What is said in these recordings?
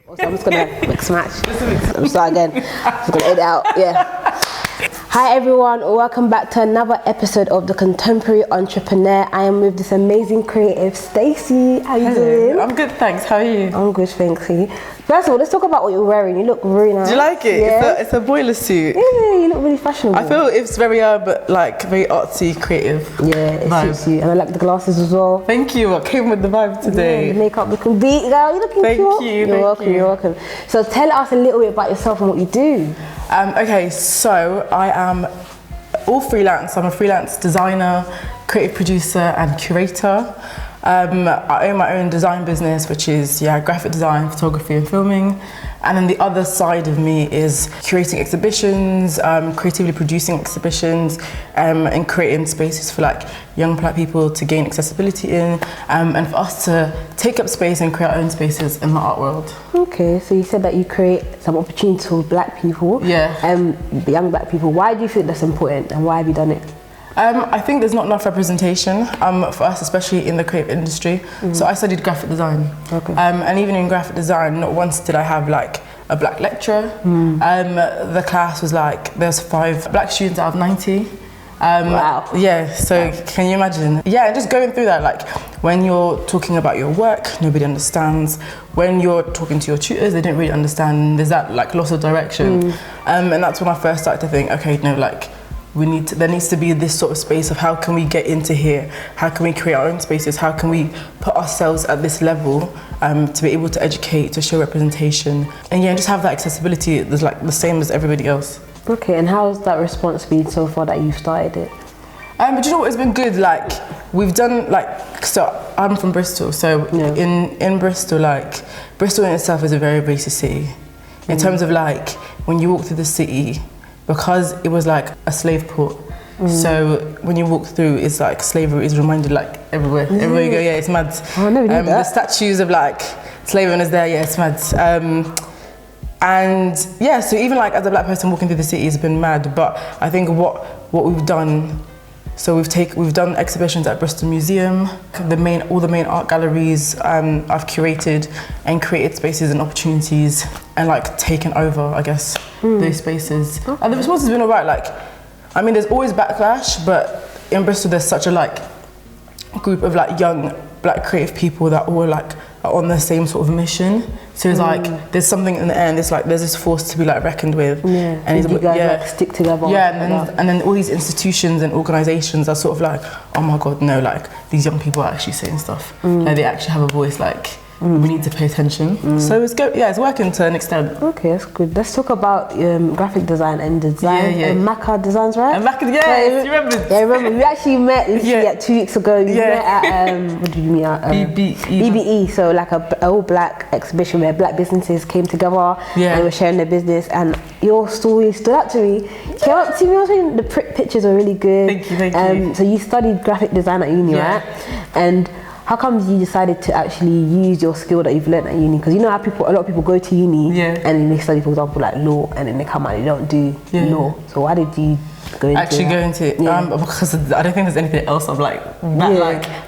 So I'm just gonna mix match. I'm start again. I'm gonna edit out. Yeah. Hi everyone, welcome back to another episode of The Contemporary Entrepreneur. I am with this amazing creative, Stacey. How you doing? I'm good, thanks. How are you? I'm good, thank you. First of all, let's talk about what you're wearing. You look really nice. Do you like it? Yeah. It's a boiler suit. Yeah, you look really fashionable. I feel it's very very artsy, creative. Yeah, it suits you. And I like the glasses as well. Thank you. I came with the vibe today. Yeah, the makeup looking beat, girl. You're looking Thank cute. you. You're welcome. You're welcome. So tell us a little bit about yourself and what you do. Okay, so I am all freelance. I'm a freelance designer, creative producer and curator. I own my own design business, which is graphic design, photography and filming. And then the other side of me is curating exhibitions, creatively producing exhibitions, and creating spaces for like young Black people to gain accessibility in, and for us to take up space and create our own spaces in the art world. Okay, so you said that you create some opportunities for Black people, young Black people. Why do you think that's important and why have you done it? I think there's not enough representation for us, especially in the creative industry. So I studied graphic design. Okay. And even in graphic design, not once did I have like a Black lecturer. The class was like, there's 5 Black students out of 90. Wow. Yeah, so can you imagine? Yeah, just going through that, like when you're talking about your work, nobody understands. When you're talking to your tutors, they don't really understand. There's that like loss of direction. And that's when I first started to think, okay, no, like, there needs to be this sort of space of how can we get into here? How can we create our own spaces? How can we put ourselves at this level to be able to educate, to show representation, and just have that accessibility that's like the same as everybody else. Okay, and how's that response been so far that you've started it? But you know what, it's been good. Like we've done so I'm from Bristol, so in Bristol, like Bristol in itself is a very racist city. In terms of like when you walk through the city, because it was like a slave port. So when you walk through, it's like slavery is reminded like everywhere. Everywhere you go, it's mad. Oh, no, the statues of like slave owners there, it's mad. And so even like as a Black person walking through the city, it's been mad. But I think what we've done, so we've done exhibitions at Bristol Museum, all the main art galleries. I've curated and created spaces and opportunities and like taken over, I guess, those spaces. Okay. And the response has been alright. Like, I mean, there's always backlash, but in Bristol there's such a like group of like young Black creative people that all like are on the same sort of mission. So it's like there's something in the end. It's like there's this force to be like reckoned with. Yeah. And you guys like stick together. Yeah, and then all these institutions and organisations are sort of like, oh my God, no, like these young people are actually saying stuff. Like they actually have a voice. Like we need to pay attention. So it's working to an extent. Okay, that's good. Let's talk about graphic design and design. And Maca Designs, right? And Maca, you remember? Yeah, I remember. We actually met like 2 weeks ago. We met at what did you meet at? BBE. So like a all Black exhibition where Black businesses came together and were sharing their business. And your story stood out to me. Came up to me. I was saying the pictures were really good. Thank you. So you studied graphic design at uni, right? And how come you decided to actually use your skill that you've learned at uni? Because you know how a lot of people go to uni and then they study, for example, like law, and then they come out and they don't do law. So why did you go into it? Because I don't think there's anything else I'm like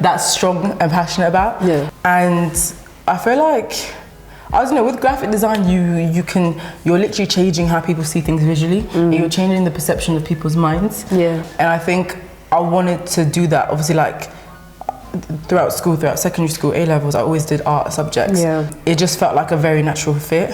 that strong and passionate about. Yeah. And I feel like, I don't know, with graphic design, you're literally changing how people see things visually. You're changing the perception of people's minds. Yeah. And I think I wanted to do that. Obviously, like throughout secondary school, A-levels, I always did art subjects. Yeah. It just felt like a very natural fit.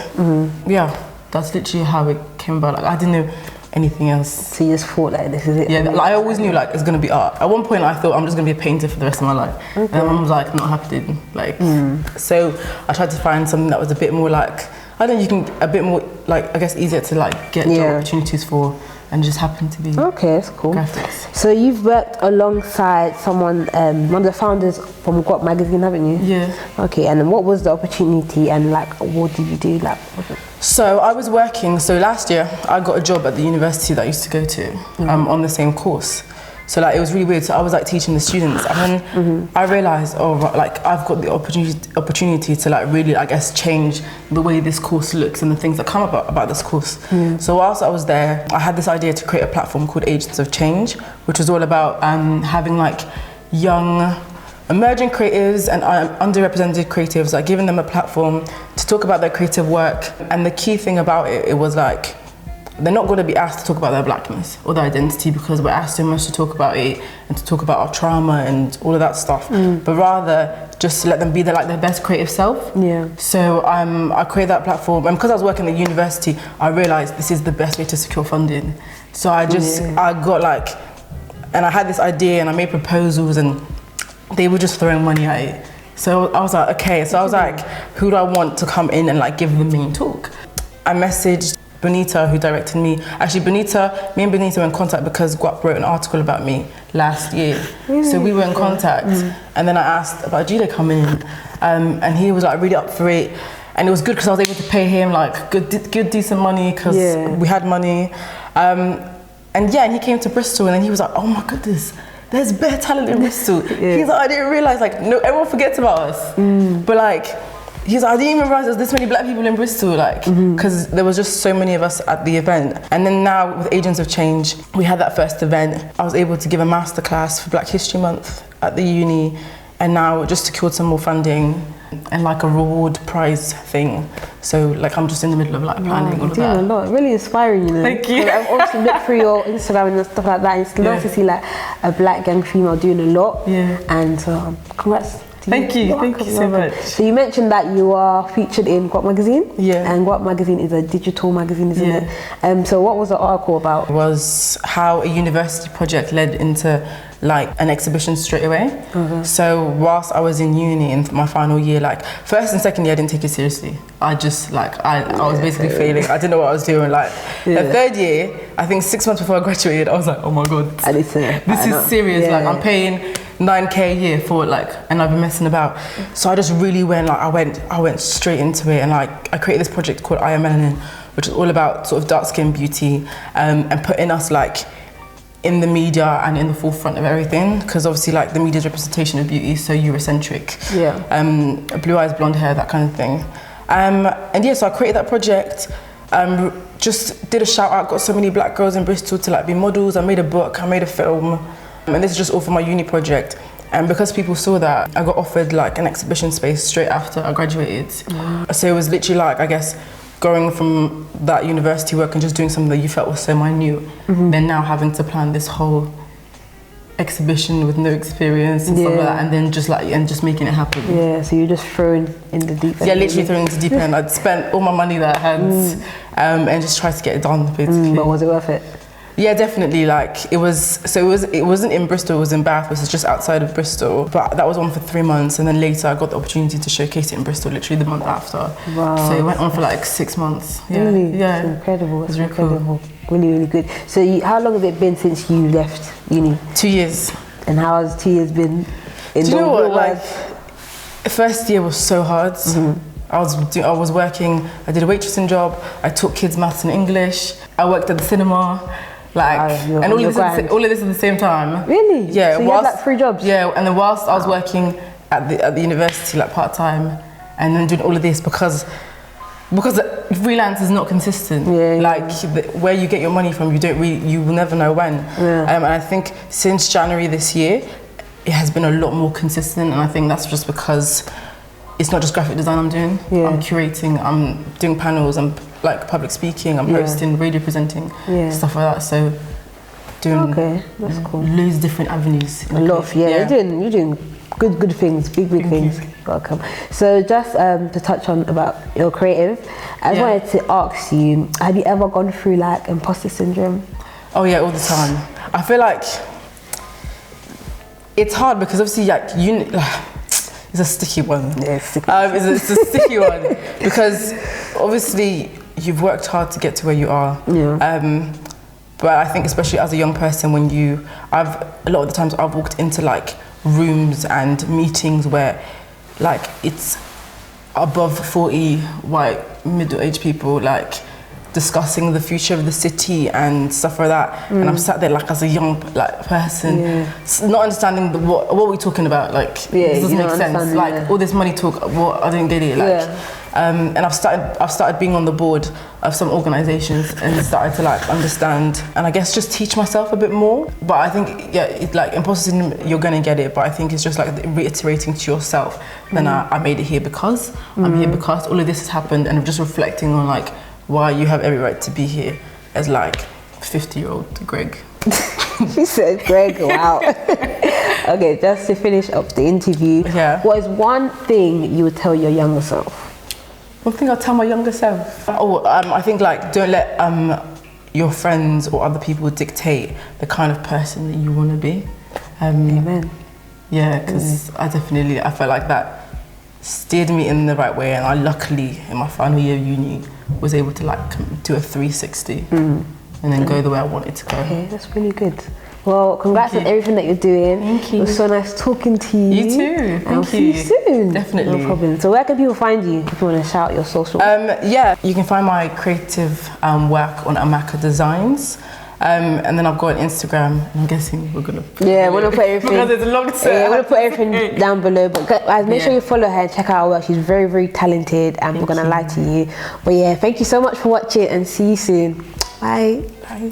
Yeah, that's literally how it came about. Like I didn't know anything else. So you just thought like this is it? Yeah, like, I always knew like it's gonna be art. At one point I thought I'm just gonna be a painter for the rest of my life. Okay. And my mum was like, not happening. Like so I tried to find something that was a bit more like, I don't know, a bit more like, I guess easier to like get job opportunities for. And just happened to be that's cool. Graphics. So you've worked alongside someone, one of the founders from GUAP magazine, haven't you? Yeah. Okay, and then what was the opportunity and like what did you do? Like, so I was working. So last year I got a job at the university that I used to go to on the same course. So like it was really weird. So I was like teaching the students, and then I realized, like I've got the opportunity to like really, I guess, change the way this course looks and the things that come about this course. So whilst I was there, I had this idea to create a platform called Agents of Change, which was all about having like young emerging creatives and underrepresented creatives, like giving them a platform to talk about their creative work. And the key thing about it was like, they're not going to be asked to talk about their blackness or their identity, because we're asked so much to talk about it and to talk about our trauma and all of that stuff, but rather just let them be their best creative self. So I created that platform, and because I was working at the university, I realized this is the best way to secure funding. So I got like, and I had this idea and I made proposals and they were just throwing money at it. So I was like, okay, so I was like, who do I want to come in and like give the main talk? I messaged Bonita, who directed me. Actually, me and Bonita were in contact because GUAP wrote an article about me last year. So we were in contact, and then I asked about Julia coming in, and he was like really up for it, and it was good because I was able to pay him like good decent money because we had money, and he came to Bristol, and then he was like, oh my goodness, there's better talent in Bristol. He's like, I didn't realize, like, no, everyone forgets about us, but like, he's like, I didn't even realize there's this many black people in Bristol, like, because there was just so many of us at the event. And then now with Agents of Change, we had that first event. I was able to give a masterclass for Black History Month at the uni, and now just secured some more funding and like a reward prize thing. So like I'm just in the middle of like planning all of that. You're doing a lot, really inspiring, you know. Thank you. I've obviously looked through your Instagram and stuff like that. It's nice to see like a black young female doing a lot. And congrats. Thank you so much. So you mentioned that you are featured in GUAP magazine. And GUAP magazine is a digital magazine, isn't it? So what was the article about? It was how a university project led into like an exhibition straight away. So whilst I was in uni in my final year, like first and second year I didn't take it seriously. I just like, I was basically failing. I didn't know what I was doing. Like the third year, I think 6 months before I graduated, I was like, oh my God, this is serious. Like I'm paying 9K a year for it, like, and I've been messing about. So I just really went, like, I went straight into it, and like I created this project called I Am Melanin, which is all about sort of dark skin beauty, and putting us like in the media and in the forefront of everything, because obviously like the media's representation of beauty is so Eurocentric. Blue eyes, blonde hair, that kind of thing. And so I created that project. Just did a shout out, got so many black girls in Bristol to like be models. I made a book, I made a film. And this is just all for my uni project. And because people saw that, I got offered like an exhibition space straight after I graduated. So it was literally like, I guess, going from that university work and just doing something that you felt was so minute, then now having to plan this whole exhibition with no experience and stuff like that, and then just making it happen. So you're just thrown in the deep end. Literally thrown into the deep end. I'd spent all my money that I had and just tried to get it done, basically. But was it worth it? Yeah, definitely. Like it wasn't in Bristol, it was in Bath, which is just outside of Bristol. But that was on for 3 months, and then later I got the opportunity to showcase it in Bristol literally the month after. Wow. So it went on for like 6 months. Really? It's incredible. It's incredible. Cool. Really good. So how long has it been since you left uni? 2 years. And how has 2 years been in Do you know what? Like, first year was so hard. I was working, I did a waitressing job, I taught kids maths and English, I worked at the cinema. Like, and all of this at the same time. Really? Yeah. So you had like 3 jobs? Yeah, and then whilst I was working at the university like part-time, and then doing all of this because freelance is not consistent. Where you get your money from, you will never know when. And I think since January this year, it has been a lot more consistent, and I think that's just because it's not just graphic design I'm doing. I'm curating, I'm doing panels, I'm like public speaking, I'm hosting, radio presenting, stuff like that. So doing that's cool. Loads of different avenues. A lot of, you're doing good things, big things. Welcome. So just to touch on about your creative, I just wanted to ask you, have you ever gone through like imposter syndrome? Oh yeah, all the time. I feel like it's hard because obviously it's a sticky one. It's a sticky one because obviously you've worked hard to get to where you are. But I think especially as a young person, a lot of the times I've walked into like rooms and meetings where like it's above 40 white middle-aged people like discussing the future of the city and stuff like that. And I'm sat there like as a young person, not understanding what we're talking about. Like this doesn't make sense. Like all this money talk, I didn't get it. Like, and I've started being on the board of some organisations and started to like understand and I guess just teach myself a bit more. But I think like imposter syndrome, you're gonna get it. But I think it's just like reiterating to yourself, then I made it here because I'm here because all of this has happened, and just reflecting on like why you have every right to be here as like 50-year-old Greg. She said Greg, wow. Okay, just to finish up the interview, what is one thing you would tell your younger self? One thing I'll tell my younger self? I think like don't let your friends or other people dictate the kind of person that you want to be. Amen. Yeah, because I felt like that steered me in the right way, and I luckily in my final year of uni was able to like do a 360 and then go the way I wanted to go. Okay, that's really good. Well, congrats on everything that you're doing. Thank you. It was so nice talking to you. You too. And I'll see you soon. Definitely. No problem. So where can people find you if you want to shout your social? Yeah, you can find my creative work on Amaka Designs. And then I've got an Instagram, and I'm guessing we're gonna put we're gonna put everything. Because it's a long term. Yeah, we're gonna put everything down below. But guys, make sure you follow her and check out her work. She's very, very talented, and we're gonna lie to you. But yeah, thank you so much for watching, and see you soon. Bye. Bye.